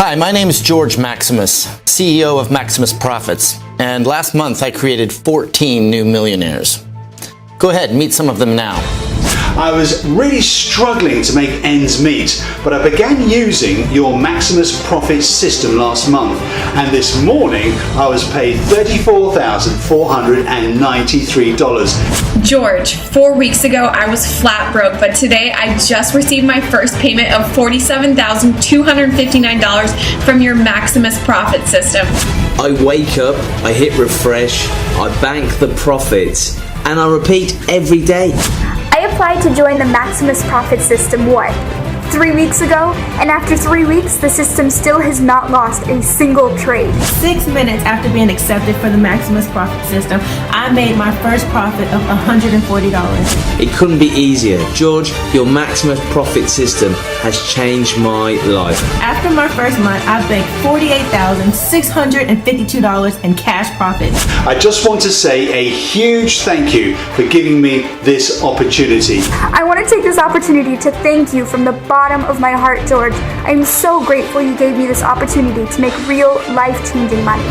Hi, my name is George Maximus, CEO of Maximus Profits, and last month I created 14 new millionaires. Go ahead, meet some of them now. I was really struggling to make ends meet, but I began using your Maximus Profits system last month, and this morning I was paid $34,493. George, 4 weeks ago I was flat broke, but today I just received my first payment of $47,259 from your Maximus Profit system. I wake up, I hit refresh, I bank the profits, and I repeat every day. I applied to join the Maximus Profit system, 3 weeks ago, and after 3 weeks, the system still has not lost a single trade. 6 minutes after being accepted for the Maximus Profit system, I made my first profit of $140. It couldn't be easier. George, your Maximus Profit system has changed my life. After my first month, I banked $48,652 in cash profit. I just want to say a huge thank you for giving me this opportunity. I want to take this opportunity to thank you from the bottom of my heart, George. I am so grateful you gave me this opportunity to make real life-changing money.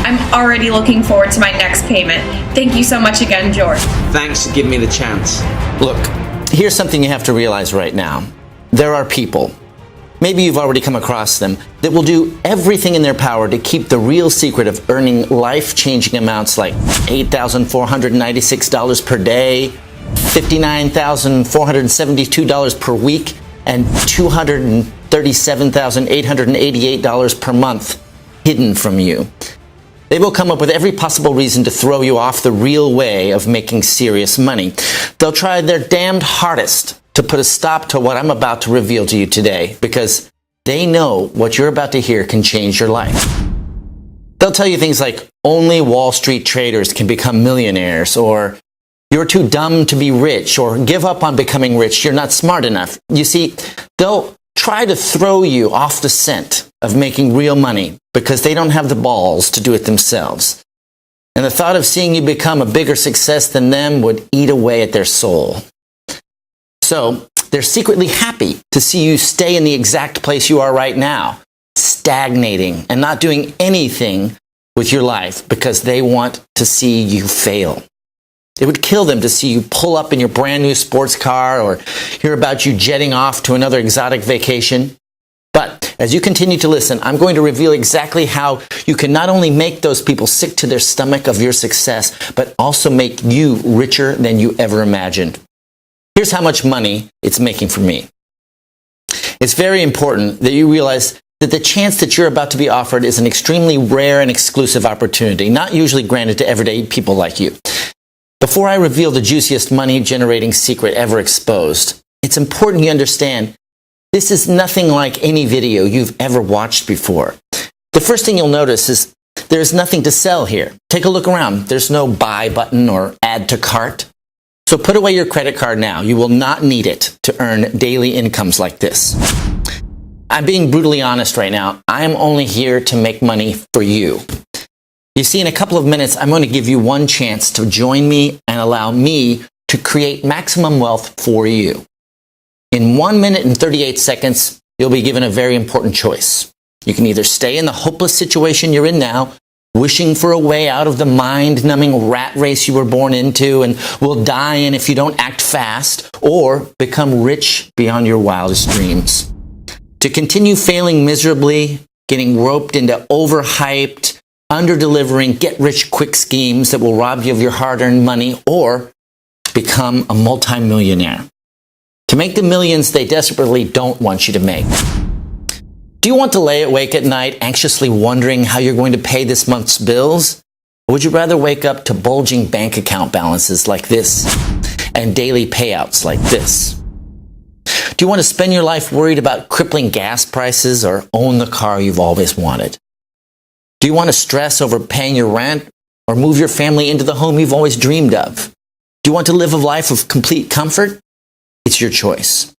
I'm already looking forward to my next payment. Thank you so much again, George. Thanks for giving me the chance. Look, here's something you have to realize right now. There are people, maybe you've already come across them, that will do everything in their power to keep the real secret of earning life-changing amounts like $8,496 per day, $59,472 per week, and $237,888 per month hidden from you. They will come up with every possible reason to throw you off the real way of making serious money. They'll try their damned hardest to put a stop to what I'm about to reveal to you today, because they know what you're about to hear can change your life. They'll tell you things like, only Wall Street traders can become millionaires, or you're too dumb to be rich, or give up on becoming rich, you're not smart enough. You see, they'll try to throw you off the scent of making real money because they don't have the balls to do it themselves. And the thought of seeing you become a bigger success than them would eat away at their soul. So they're secretly happy to see you stay in the exact place you are right now, stagnating and not doing anything with your life because they want to see you fail. It would kill them to see you pull up in your brand new sports car or hear about you jetting off to another exotic vacation. But as you continue to listen, I'm going to reveal exactly how you can not only make those people sick to their stomach of your success, but also make you richer than you ever imagined. Here's how much money it's making for me. It's very important that you realize that the chance that you're about to be offered is an extremely rare and exclusive opportunity, not usually granted to everyday people like you. Before I reveal the juiciest money-generating secret ever exposed, it's important you understand this is nothing like any video you've ever watched before. The first thing you'll notice is there's nothing to sell here. Take a look around. There's no buy button or add to cart. So put away your credit card now. You will not need it to earn daily incomes like this. I'm being brutally honest right now. I am only here to make money for you. You see, in a couple of minutes, I'm going to give you one chance to join me and allow me to create maximum wealth for you. In 1 minute and 38 seconds, you'll be given a very important choice. You can either stay in the hopeless situation you're in now, wishing for a way out of the mind-numbing rat race you were born into and will die in if you don't act fast, or become rich beyond your wildest dreams. To continue failing miserably, getting roped into overhyped, under-delivering, get-rich-quick schemes that will rob you of your hard-earned money, or become a multimillionaire. To make the millions they desperately don't want you to make. Do you want to lay awake at night anxiously wondering how you're going to pay this month's bills? Or would you rather wake up to bulging bank account balances like this and daily payouts like this? Do you want to spend your life worried about crippling gas prices or own the car you've always wanted? Do you want to stress over paying your rent or move your family into the home you've always dreamed of? Do you want to live a life of complete comfort? It's your choice.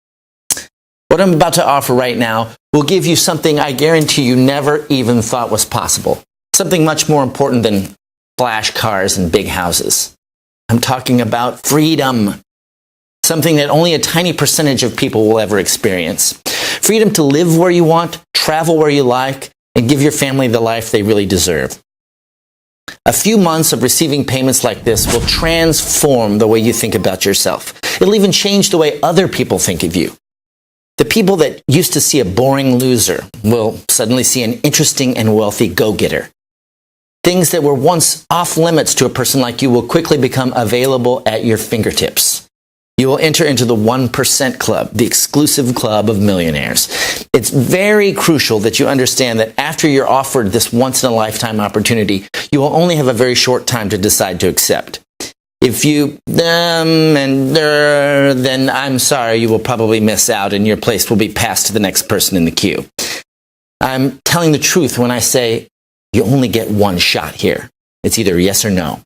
What I'm about to offer right now will give you something I guarantee you never even thought was possible. Something much more important than flash cars and big houses. I'm talking about freedom. something that only a tiny percentage of people will ever experience. Freedom to live where you want, travel where you like, and give your family the life they really deserve. A few months of receiving payments like this will transform the way you think about yourself. It'll even change the way other people think of you. The people that used to see a boring loser will suddenly see an interesting and wealthy go-getter. Things that were once off limits to a person like you will quickly become available at your fingertips. You will enter into the 1% club, the exclusive club of millionaires. It's very crucial that you understand that after you're offered this once-in-a-lifetime opportunity, you will only have a very short time to decide to accept. If you then I'm sorry, you will probably miss out and your place will be passed to the next person in the queue. I'm telling the truth when I say you only get one shot here. It's either yes or no.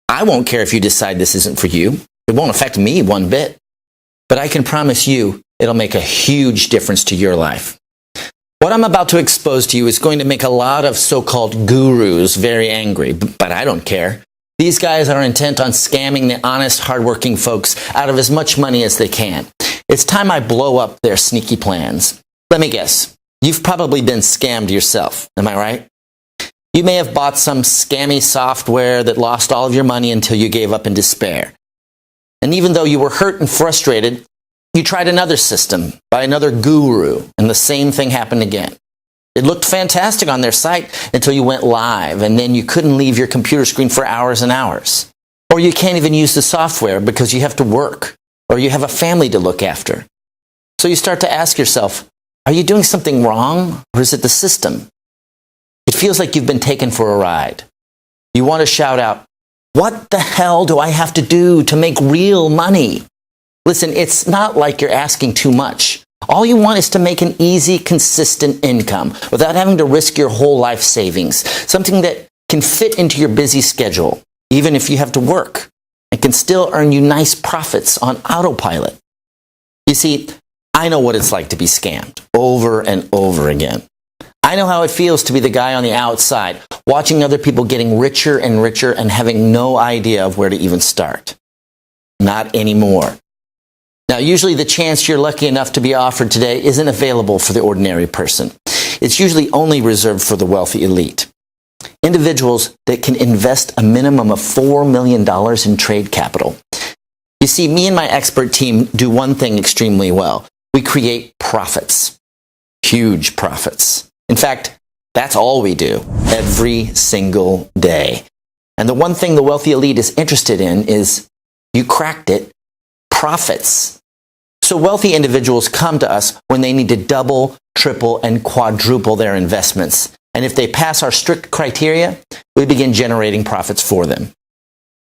I won't care if you decide this isn't for you. It won't affect me one bit. But I can promise you it'll make a huge difference to your life. What I'm about to expose to you is going to make a lot of so-called gurus very angry, but I don't care. These guys are intent on scamming the honest, hardworking folks out of as much money as they can. It's time I blow up their sneaky plans. Let me guess. You've probably been scammed yourself. Am I right? You may have bought some scammy software that lost all of your money until you gave up in despair. And even though you were hurt and frustrated, you tried another system by another guru, and the same thing happened again. It looked fantastic on their site until you went live, and then you couldn't leave your computer screen for hours and hours. Or you can't even use the software because you have to work, or you have a family to look after. So you start to ask yourself, are you doing something wrong, or is it the system? It feels like you've been taken for a ride. You want to shout out, what the hell do I have to do to make real money? Listen, it's not like you're asking too much. All you want is to make an easy, consistent income without having to risk your whole life savings, something that can fit into your busy schedule, even if you have to work, and can still earn you nice profits on autopilot. You see, I know what it's like to be scammed over and over again. I know how it feels to be the guy on the outside, watching other people getting richer and richer and having no idea of where to even start. Not anymore. Now, usually the chance you're lucky enough to be offered today isn't available for the ordinary person. It's usually only reserved for the wealthy elite. Individuals that can invest a minimum of $4 million in trade capital. You see, me and my expert team do one thing extremely well. We create profits. Huge profits. In fact, that's all we do every single day. And the one thing the wealthy elite is interested in is, you cracked it, profits. So wealthy individuals come to us when they need to double, triple, and quadruple their investments. And if they pass our strict criteria, we begin generating profits for them.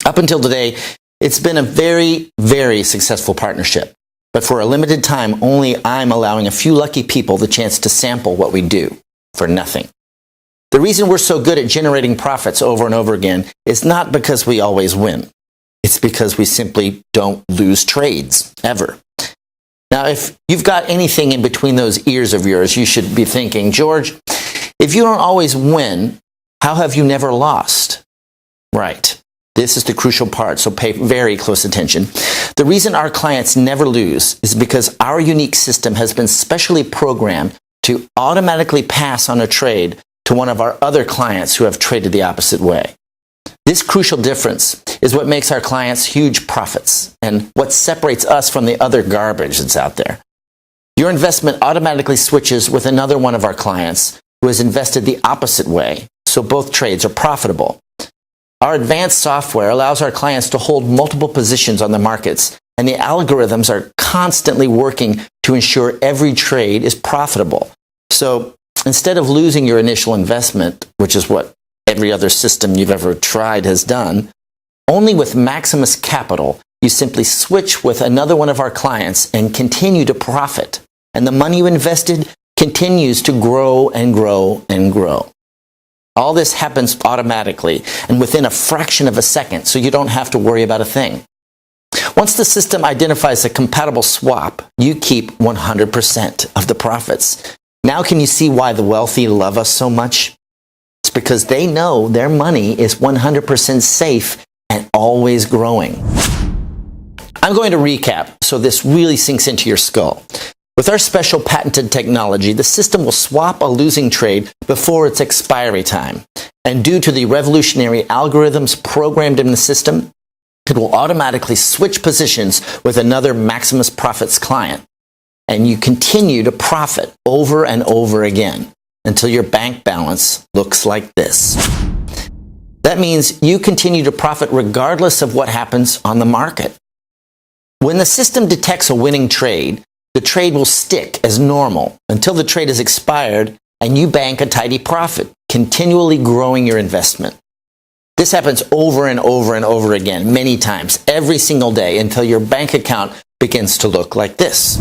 Up until today, it's been a very, very successful partnership. But for a limited time, only I'm allowing a few lucky people the chance to sample what we do for nothing. The reason we're so good at generating profits over and over again is not because we always win. It's because we simply don't lose trades, ever. Now, if you've got anything in between those ears of yours, you should be thinking, George, if you don't always win, how have you never lost? Right. This is the crucial part, so pay very close attention. The reason our clients never lose is because our unique system has been specially programmed to automatically pass on a trade to one of our other clients who have traded the opposite way. This crucial difference is what makes our clients huge profits and what separates us from the other garbage that's out there. Your investment automatically switches with another one of our clients who has invested the opposite way, so both trades are profitable. Our advanced software allows our clients to hold multiple positions on the markets, and the algorithms are constantly working to ensure every trade is profitable. So instead of losing your initial investment, which is what every other system you've ever tried has done, only with Maximus Capital, you simply switch with another one of our clients and continue to profit. And the money you invested continues to grow and grow and grow. All this happens automatically and within a fraction of a second, so you don't have to worry about a thing. Once the system identifies a compatible swap, you keep 100% of the profits. Now can you see why the wealthy love us so much? It's because they know their money is 100% safe and always growing. I'm going to recap so this really sinks into your skull. With our special patented technology, the system will swap a losing trade before its expiry time. And due to the revolutionary algorithms programmed in the system, it will automatically switch positions with another Maximus Profits client. And you continue to profit over and over again until your bank balance looks like this. That means you continue to profit regardless of what happens on the market. When the system detects a winning trade, the trade will stick as normal until the trade is expired and you bank a tidy profit, continually growing your investment. This happens over and over and over again, many times, every single day, until your bank account begins to look like this.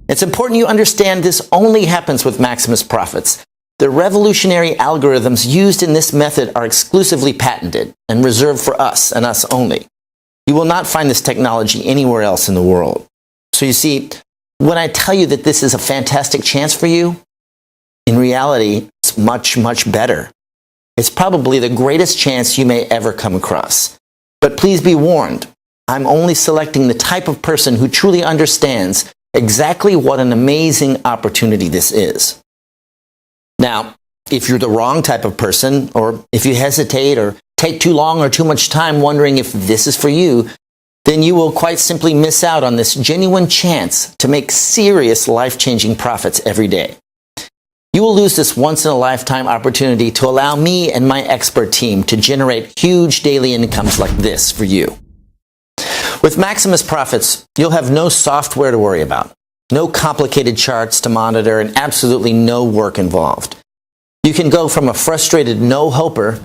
It's important you understand this only happens with Maximus Profits. The revolutionary algorithms used in this method are exclusively patented and reserved for us and us only. You will not find this technology anywhere else in the world. So you see, when I tell you that this is a fantastic chance for you, in reality, it's much, much better. It's probably the greatest chance you may ever come across. But please be warned, I'm only selecting the type of person who truly understands exactly what an amazing opportunity this is. Now, if you're the wrong type of person, or if you hesitate or take too long or too much time wondering if this is for you, then you will quite simply miss out on this genuine chance to make serious life-changing profits every day. You will lose this once-in-a-lifetime opportunity to allow me and my expert team to generate huge daily incomes like this for you. With Maximus Profits, you'll have no software to worry about, no complicated charts to monitor, and absolutely no work involved. You can go from a frustrated no-hoper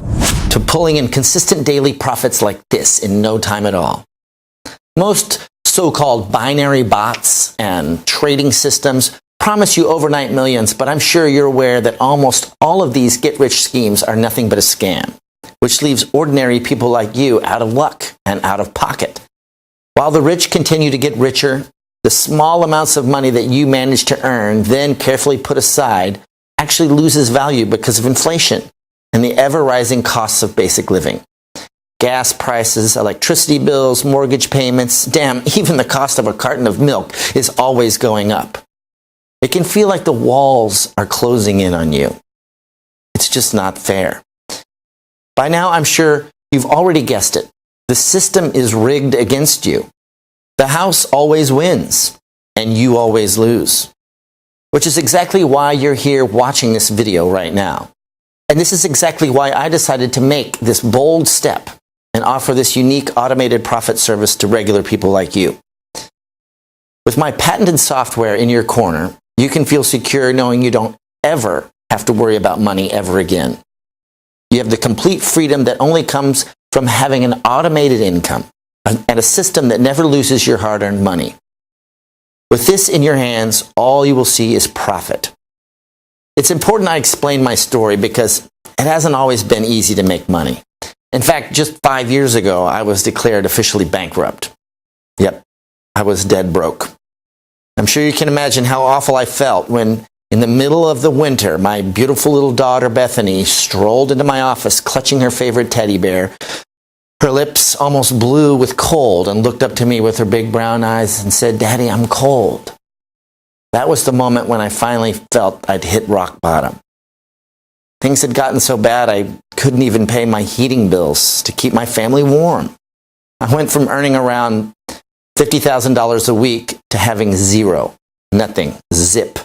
to pulling in consistent daily profits like this in no time at all. Most so-called binary bots and trading systems promise you overnight millions, but I'm sure you're aware that almost all of these get-rich schemes are nothing but a scam, which leaves ordinary people like you out of luck and out of pocket. While the rich continue to get richer, the small amounts of money that you manage to earn, then carefully put aside, actually loses value because of inflation and the ever-rising costs of basic living. Gas prices, electricity bills, mortgage payments, damn, even the cost of a carton of milk is always going up. It can feel like the walls are closing in on you. It's just not fair. By now, I'm sure you've already guessed it. The system is rigged against you. The house always wins, and you always lose. Which is exactly why you're here watching this video right now. And this is exactly why I decided to make this bold step and offer this unique automated profit service to regular people like you. With my patented software in your corner, you can feel secure knowing you don't ever have to worry about money ever again. You have the complete freedom that only comes from having an automated income and a system that never loses your hard-earned money. With this in your hands, all you will see is profit. It's important I explain my story because it hasn't always been easy to make money. In fact, just 5 years ago, I was declared officially bankrupt. Yep, I was dead broke. I'm sure you can imagine how awful I felt when, in the middle of the winter, my beautiful little daughter, Bethany, strolled into my office clutching her favorite teddy bear. Her lips almost blue with cold and looked up to me with her big brown eyes and said, "Daddy, I'm cold." That was the moment when I finally felt I'd hit rock bottom. Things had gotten so bad I couldn't even pay my heating bills to keep my family warm. I went from earning around $50,000 a week to having zero, nothing, zip.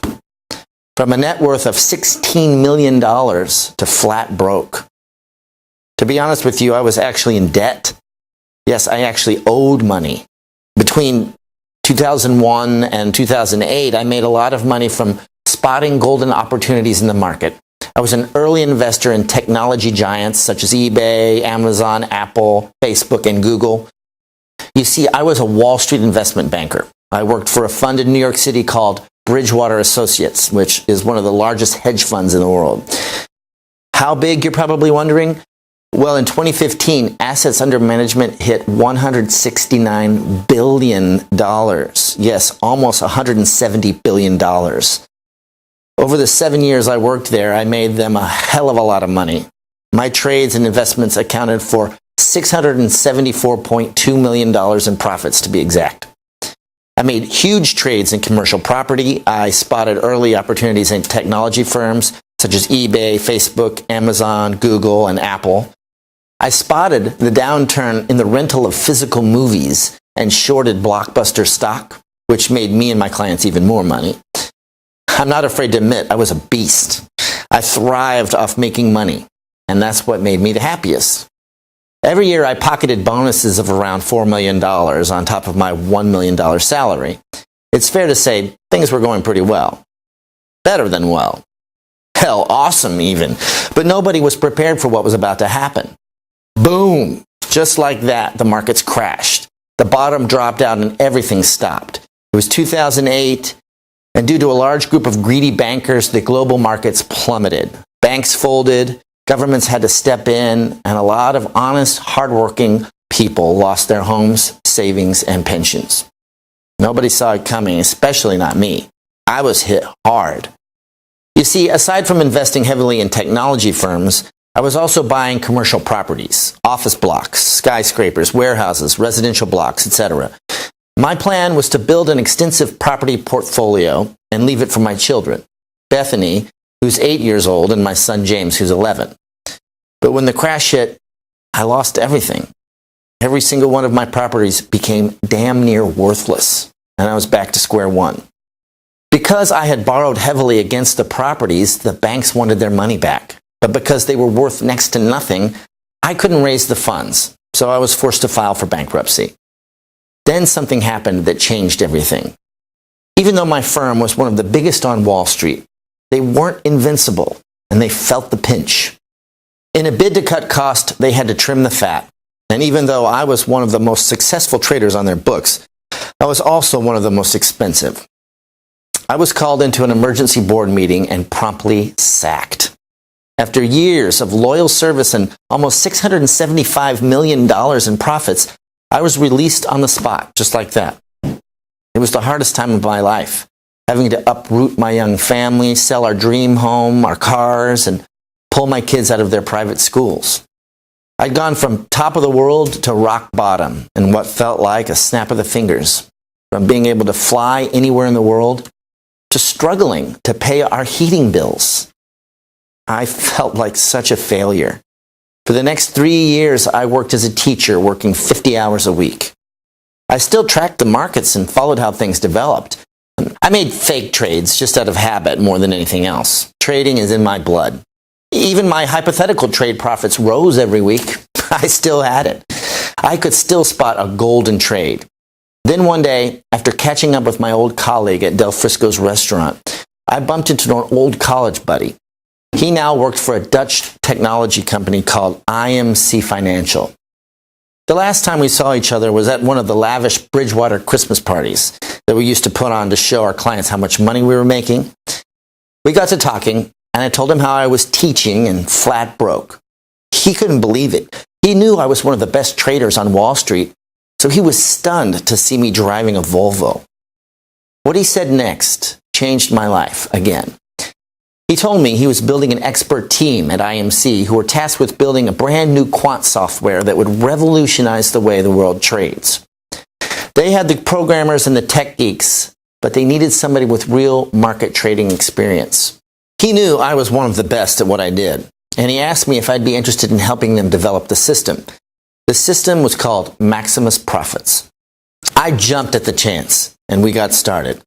From a net worth of $16 million to flat broke. To be honest with you, I was actually in debt. Yes, I actually owed money. Between 2001 and 2008, I made a lot of money from spotting golden opportunities in the market. I was an early investor in technology giants such as eBay, Amazon, Apple, Facebook, and Google. You see, I was a Wall Street investment banker. I worked for a fund in New York City called Bridgewater Associates, which is one of the largest hedge funds in the world. How big, you're probably wondering? Well, in 2015, assets under management hit $169 billion. Yes, almost $170 billion. Over the 7 years I worked there, I made them a hell of a lot of money. My trades and investments accounted for $674.2 million in profits to be exact. I made huge trades in commercial property. I spotted early opportunities in technology firms such as eBay, Facebook, Amazon, Google, and Apple. I spotted the downturn in the rental of physical movies and shorted Blockbuster stock, which made me and my clients even more money. I'm not afraid to admit I was a beast. I thrived off making money, and that's what made me the happiest. Every year I pocketed bonuses of around $4 million on top of my $1 million salary. It's fair to say things were going pretty well. Better than well. Hell, awesome even. But nobody was prepared for what was about to happen. Boom! Just like that, the markets crashed. The bottom dropped out and everything stopped. It was 2008, and due to a large group of greedy bankers, the global markets plummeted. Banks folded, governments had to step in, and a lot of honest, hardworking people lost their homes, savings, and pensions. Nobody saw it coming, especially not me. I was hit hard. You see, aside from investing heavily in technology firms, I was also buying commercial properties, office blocks, skyscrapers, warehouses, residential blocks, etc. My plan was to build an extensive property portfolio and leave it for my children, Bethany, who's 8 years old, and my son James, who's 11. But when the crash hit, I lost everything. Every single one of my properties became damn near worthless, and I was back to square one. Because I had borrowed heavily against the properties, the banks wanted their money back. But because they were worth next to nothing, I couldn't raise the funds, so I was forced to file for bankruptcy. Then something happened that changed everything. Even though my firm was one of the biggest on Wall Street, they weren't invincible, and they felt the pinch. In a bid to cut cost, they had to trim the fat. And even though I was one of the most successful traders on their books, I was also one of the most expensive. I was called into an emergency board meeting and promptly sacked. After years of loyal service and almost $675 million in profits, I was released on the spot, just like that. It was the hardest time of my life, having to uproot my young family, sell our dream home, our cars, and pull my kids out of their private schools. I'd gone from top of the world to rock bottom in what felt like a snap of the fingers, from being able to fly anywhere in the world to struggling to pay our heating bills. I felt like such a failure. For the next 3 years, I worked as a teacher, working 50 hours a week. I still tracked the markets and followed how things developed. I made fake trades just out of habit more than anything else. Trading is in my blood. Even my hypothetical trade profits rose every week. I still had it. I could still spot a golden trade. Then one day, after catching up with my old colleague at Del Frisco's restaurant, I bumped into an old college buddy. He now worked for a Dutch technology company called IMC Financial. The last time we saw each other was at one of the lavish Bridgewater Christmas parties that we used to put on to show our clients how much money we were making. We got to talking, and I told him how I was teaching and flat broke. He couldn't believe it. He knew I was one of the best traders on Wall Street, so he was stunned to see me driving a Volvo. What he said next changed my life again. He told me he was building an expert team at IMC who were tasked with building a brand new quant software that would revolutionize the way the world trades. They had the programmers and the tech geeks, but they needed somebody with real market trading experience. He knew I was one of the best at what I did, and he asked me if I'd be interested in helping them develop the system. The system was called Maximus Profits. I jumped at the chance, and we got started.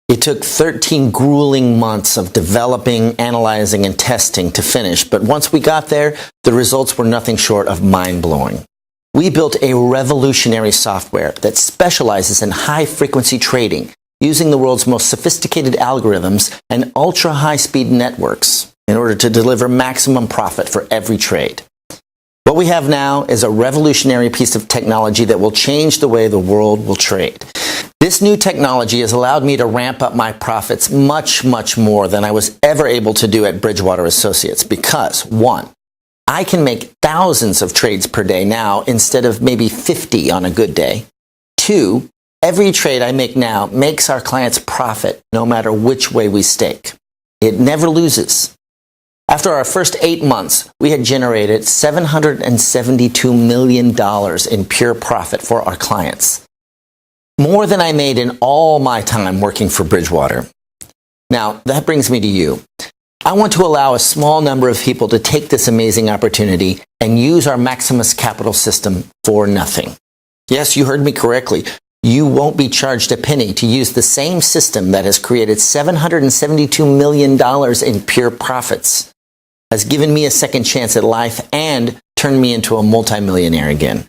It took 13 grueling months of developing, analyzing, and testing to finish, but once we got there, the results were nothing short of mind-blowing. We built a revolutionary software that specializes in high-frequency trading, using the world's most sophisticated algorithms and ultra-high-speed networks in order to deliver maximum profit for every trade. What we have now is a revolutionary piece of technology that will change the way the world will trade. This new technology has allowed me to ramp up my profits much, much more than I was ever able to do at Bridgewater Associates because, 1, I can make thousands of trades per day now instead of maybe 50 on a good day. 2, every trade I make now makes our clients profit no matter which way we stake. It never loses. After our first 8 months, we had generated $772 million in pure profit for our clients. More than I made in all my time working for Bridgewater. Now, that brings me to you. I want to allow a small number of people to take this amazing opportunity and use our Maximus Capital system for nothing. Yes, you heard me correctly. You won't be charged a penny to use the same system that has created $772 million in pure profits, has given me a second chance at life, and turned me into a multimillionaire again.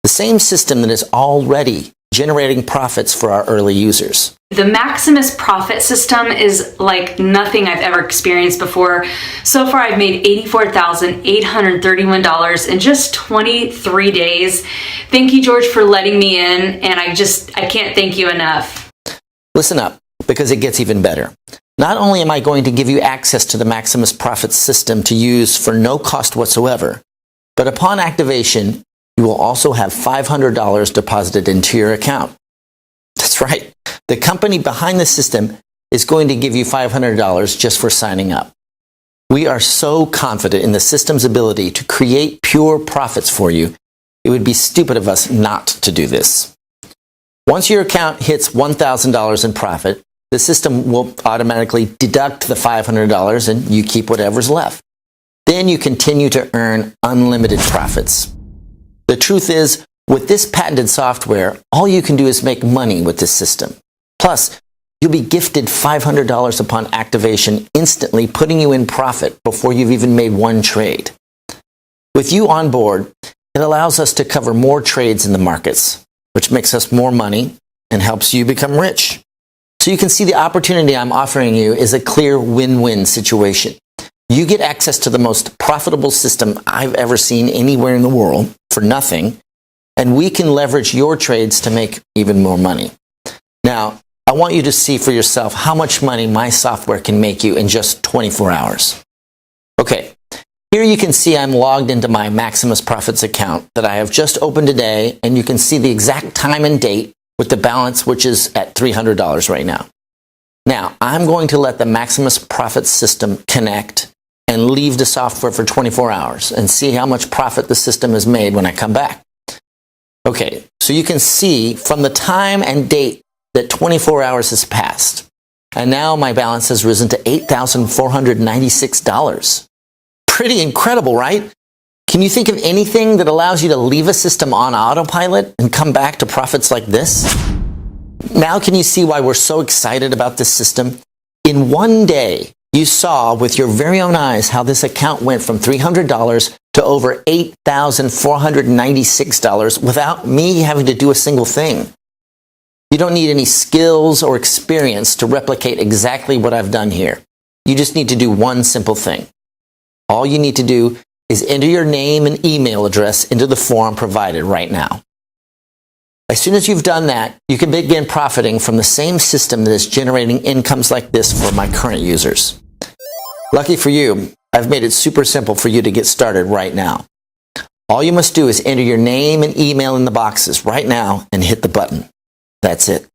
The same system that is already generating profits for our early users. The Maximus profit system is like nothing I've ever experienced before. So far, I've made $84,831 in just 23 days. Thank you, George, for letting me in, and I can't thank you enough. Listen up, because it gets even better. Not only am I going to give you access to the Maximus profit system to use for no cost whatsoever, but upon activation, you will also have $500 deposited into your account. That's right. The company behind the system is going to give you $500 just for signing up. We are so confident in the system's ability to create pure profits for you, it would be stupid of us not to do this. Once your account hits $1,000 in profit, the system will automatically deduct the $500 and you keep whatever's left. Then you continue to earn unlimited profits. The truth is, with this patented software, all you can do is make money with this system. Plus, you'll be gifted $500 upon activation, instantly putting you in profit before you've even made one trade. With you on board, it allows us to cover more trades in the markets, which makes us more money and helps you become rich. So you can see the opportunity I'm offering you is a clear win-win situation. You get access to the most profitable system I've ever seen anywhere in the world for nothing, and we can leverage your trades to make even more money. Now, I want you to see for yourself how much money my software can make you in just 24 hours. Okay, here you can see I'm logged into my Maximus Profits account that I have just opened today, and you can see the exact time and date with the balance, which is at $300 right now. Now, I'm going to let the Maximus Profits system connect and leave the software for 24 hours and see how much profit the system has made when I come back. Okay, so you can see from the time and date that 24 hours has passed. And now my balance has risen to $8,496. Pretty incredible, right? Can you think of anything that allows you to leave a system on autopilot and come back to profits like this? Now can you see why we're so excited about this system? In one day, you saw with your very own eyes how this account went from $300 to over $8,496 without me having to do a single thing. You don't need any skills or experience to replicate exactly what I've done here. You just need to do one simple thing. All you need to do is enter your name and email address into the form provided right now. As soon as you've done that, you can begin profiting from the same system that is generating incomes like this for my current users. Lucky for you, I've made it super simple for you to get started right now. All you must do is enter your name and email in the boxes right now and hit the button. That's it.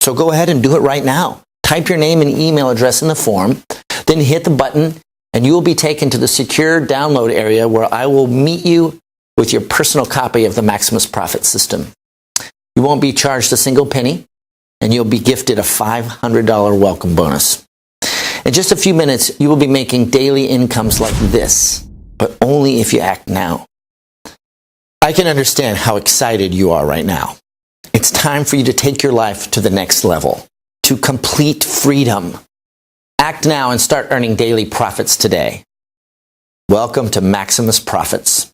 So go ahead and do it right now. Type your name and email address in the form, then hit the button, and you will be taken to the secure download area where I will meet you with your personal copy of the Maximus Profit system. You won't be charged a single penny, and you'll be gifted a $500 welcome bonus. In just a few minutes, you will be making daily incomes like this, but only if you act now. I can understand how excited you are right now. It's time for you to take your life to the next level, to complete freedom. Act now and start earning daily profits today. Welcome to Maximus Profits.